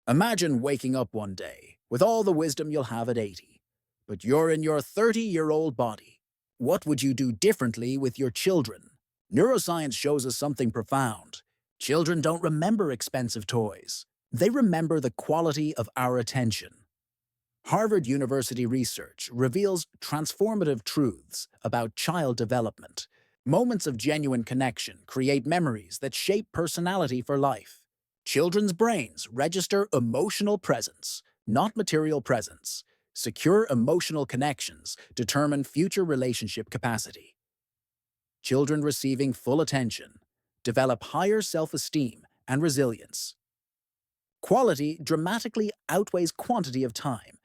Imagine waking up one day with all the wisdom you'll have at 80, but you're in your 30-year-old body. What would you do differently with your children? Neuroscience shows us something profound. Children don't remember expensive toys. They remember the quality of our attention. Harvard University research reveals transformative truths about child development. Moments of genuine connection create memories that shape personality for life. Children's brains register emotional presence, not material presence. Secure emotional connections determine future relationship capacity. Children receiving full attention develop higher self-esteem and resilience. Quality dramatically outweighs quantity of time.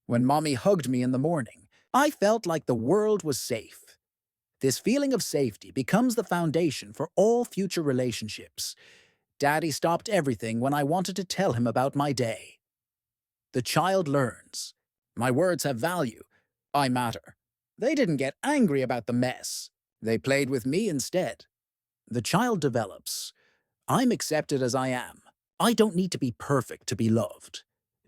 When mommy hugged me in the morning, I felt like the world was safe. This feeling of safety becomes the foundation for all future relationships. Daddy stopped everything when I wanted to tell him about my day. The child learns. My words have value. I matter. They didn't get angry about the mess. They played with me instead. The child develops. I'm accepted as I am. I don't need to be perfect to be loved.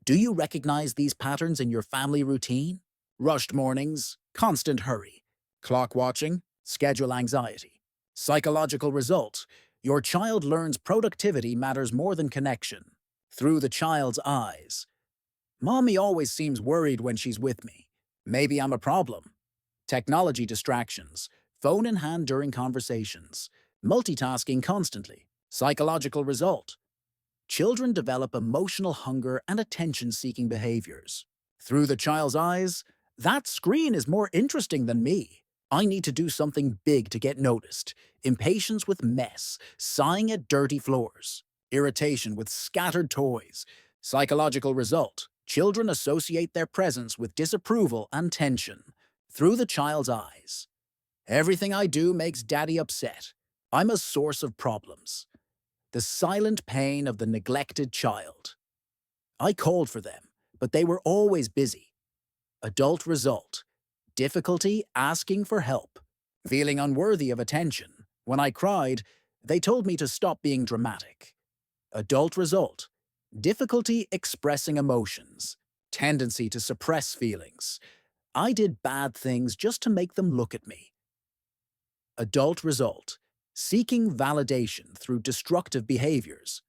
Do you recognize these patterns in your family routine? Rushed mornings, constant hurry, clock watching, schedule anxiety. Psychological result: your child learns productivity matters more than connection. Through the child's eyes. Mommy always seems worried when she's with me. Maybe I'm a problem. Technology distractions, phone in hand during conversations, multitasking constantly. Psychological result: children develop emotional hunger and attention-seeking behaviors. Through the child's eyes, that screen is more interesting than me. I need to do something big to get noticed. Impatience with mess, sighing at dirty floors, irritation with scattered toys. Psychological result: children associate their presence with disapproval and tension. Through the child's eyes. Everything I do makes daddy upset. I'm a source of problems. The silent pain of the neglected child. I called for them, but they were always busy. Adult result: difficulty asking for help, feeling unworthy of attention. When I cried, they told me to stop being dramatic. Adult result: difficulty expressing emotions, tendency to suppress feelings. I did bad things just to make them look at me. Adult result: seeking validation through destructive behaviors.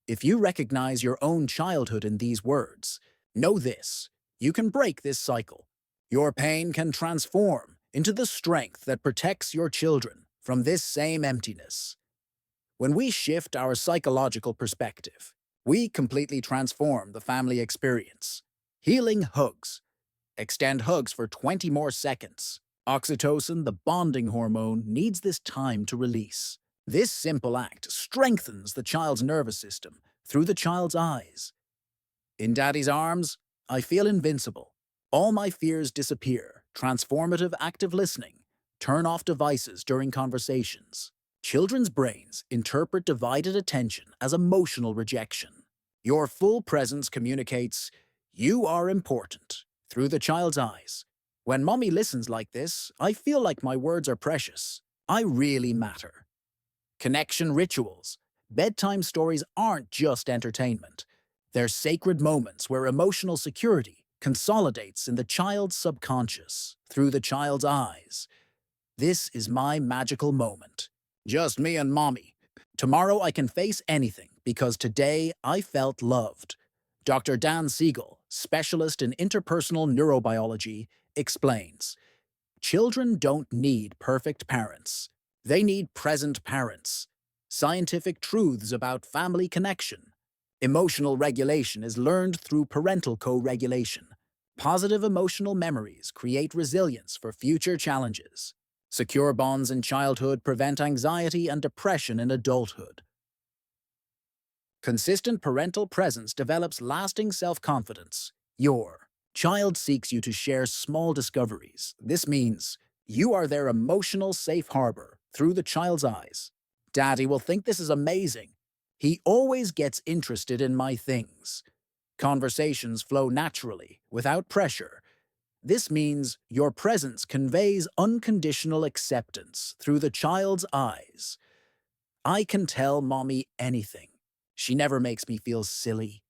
If you recognize your own childhood in these words, know this: you can break this cycle. Your pain can transform into the strength that protects your children from this same emptiness. When we shift our psychological perspective, we completely transform the family experience. Healing hugs. Extend hugs for 20 more seconds. Oxytocin, the bonding hormone, needs this time to release. This simple act strengthens the child's nervous system through the child's eyes. In daddy's arms, I feel invincible. All my fears disappear. Transformative active listening. Turn off devices during conversations. Children's brains interpret divided attention as emotional rejection. Your full presence communicates, "You are important," through the child's eyes. When mommy listens like this, I feel like my words are precious. I really matter. Connection rituals. Bedtime stories aren't just entertainment. They're sacred moments where emotional security consolidates in the child's subconscious, through the child's eyes. This is my magical moment. Just me and mommy. Tomorrow I can face anything because today I felt loved. Dr. Dan Siegel, specialist in interpersonal neurobiology, explains, children don't need perfect parents. They need present parents. Scientific truths about family connection. Emotional regulation is learned through parental co-regulation. Positive emotional memories create resilience for future challenges. Secure bonds in childhood prevent anxiety and depression in adulthood. Consistent parental presence develops lasting self-confidence. Your child seeks you to share small discoveries. This means you are their emotional safe harbor through the child's eyes. Daddy will think this is amazing. He always gets interested in my things. Conversations flow naturally, without pressure. This means your presence conveys unconditional acceptance through the child's eyes. I can tell mommy anything. She never makes me feel silly.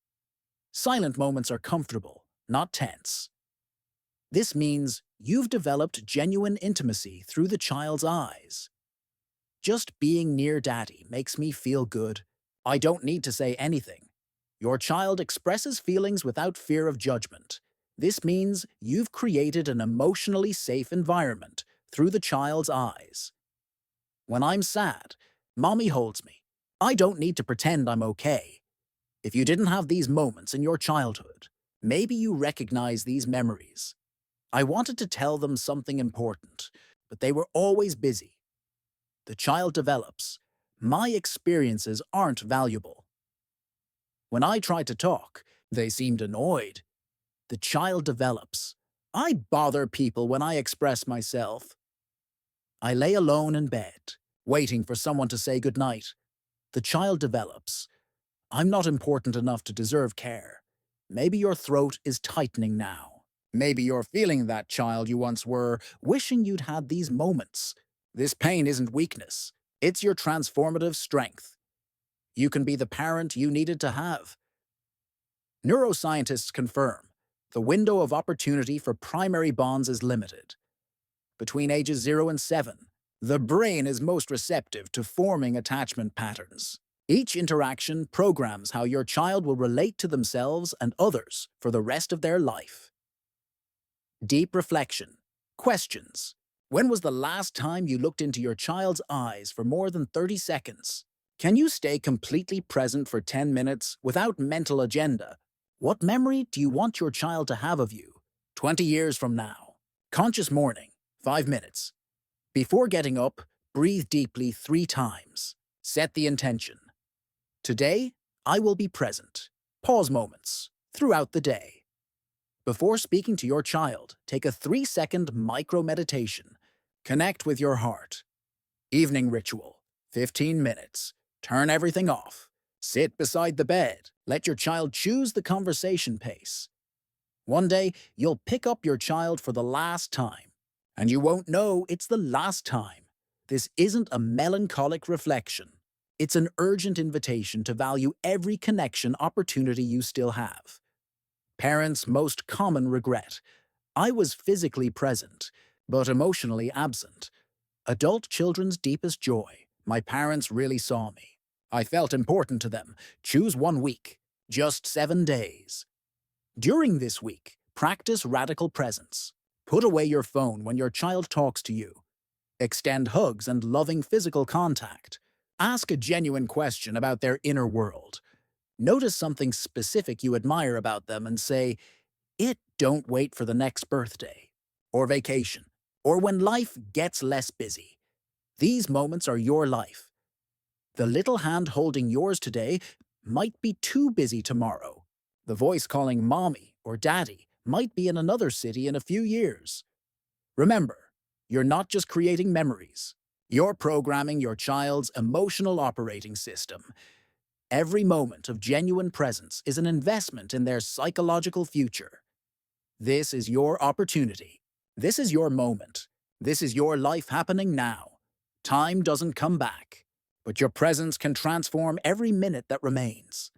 Silent moments are comfortable, not tense. This means you've developed genuine intimacy through the child's eyes. Just being near Daddy makes me feel good. I don't need to say anything. Your child expresses feelings without fear of judgment. This means you've created an emotionally safe environment through the child's eyes. When I'm sad, Mommy holds me. I don't need to pretend I'm okay. If you didn't have these moments in your childhood, maybe you recognize these memories. I wanted to tell them something important, but they were always busy. The child develops. My experiences aren't valuable. When I try to talk, they seemed annoyed. The child develops. I bother people when I express myself. I lay alone in bed, waiting for someone to say goodnight. The child develops. I'm not important enough to deserve care. Maybe your throat is tightening now. Maybe you're feeling that child you once were, wishing you'd had these moments. This pain isn't weakness. It's your transformative strength. You can be the parent you needed to have. Neuroscientists confirm the window of opportunity for primary bonds is limited. Between ages 0 and 7, the brain is most receptive to forming attachment patterns. Each interaction programs how your child will relate to themselves and others for the rest of their life. Deep reflection. Questions. When was the last time you looked into your child's eyes for more than 30 seconds? Can you stay completely present for 10 minutes without mental agenda? What memory do you want your child to have of you 20 years from now? Conscious morning, 5 minutes. Before getting up, breathe deeply 3 times. Set the intention. Today, I will be present. Pause moments throughout the day. Before speaking to your child, take a 3-second micro-meditation. Connect with your heart. Evening ritual, 15 minutes. Turn everything off. Sit beside the bed. Let your child choose the conversation pace. One day, you'll pick up your child for the last time, and you won't know it's the last time. This isn't a melancholic reflection. It's an urgent invitation to value every connection opportunity you still have. Parents' most common regret. I was physically present, but emotionally absent. Adult children's deepest joy. My parents really saw me. I felt important to them. Choose 1 week. Just 7 days. During this week, practice radical presence. Put away your phone when your child talks to you. Extend hugs and loving physical contact. Ask a genuine question about their inner world. Notice something specific you admire about them and say, don't wait for the next birthday, or vacation, or when life gets less busy. These moments are your life. The little hand holding yours today might be too busy tomorrow. The voice calling mommy or daddy might be in another city in a few years. Remember, you're not just creating memories. You're programming your child's emotional operating system. Every moment of genuine presence is an investment in their psychological future. This is your opportunity. This is your moment. This is your life happening now. Time doesn't come back, but your presence can transform every minute that remains.